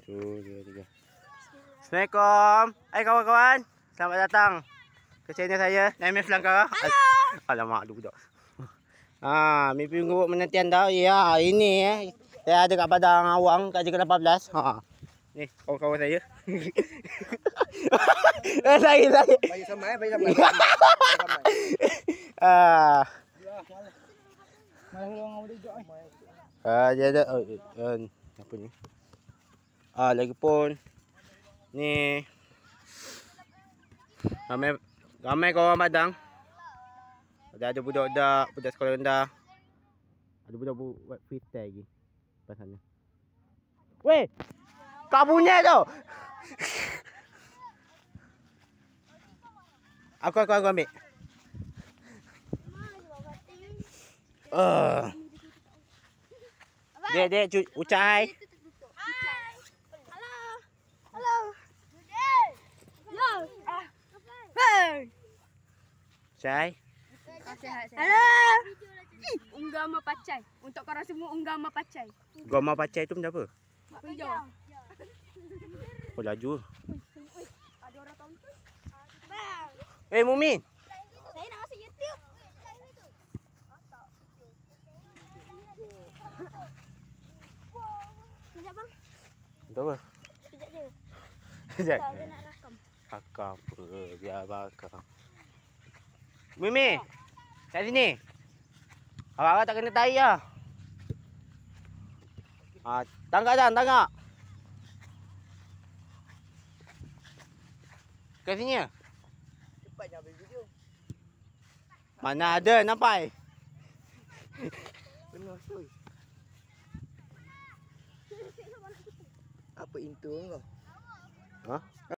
1, 2, 3. Assalamualaikum. Hai kawan-kawan. Selamat datang ke channel saya, Naimif Langkara. Alamak, aduh budak. Mimpi guruk menanti anda. Ya, ini saya ada kat Padang Awang kat JK18. Ni kawan-kawan saya. Saya. Bagi sama bagi sama. Dia ada apa ni? Lagi pun ni ramai kawan Padang. Ada budak-budak sekolah rendah. Ada budak buat freestyle lagi pas sana. Weh, kau punya tu. Aku ambil. Dek, ucap hai. Halo. Yo. Hey. Cai. Halo. Unggah sama pacai. Untuk korang semua unggah sama pacai. Goma pacai tu benda apa? Hijau. Oh, laju. Ada orang tonton. Mumin. Saya nak masuk YouTube. Sekejap bang. Untuk apa? Sekejap je. Sekejap. Saya nak rakam. Rakam apa? Biar bakar. Mimi. Kat sini. Awak tak kena tahi lah. Tangkap. Kat sini lah. Cepatnya ambil video. Mana ada nampak? Penuh soy. Apa intro kau? Ha?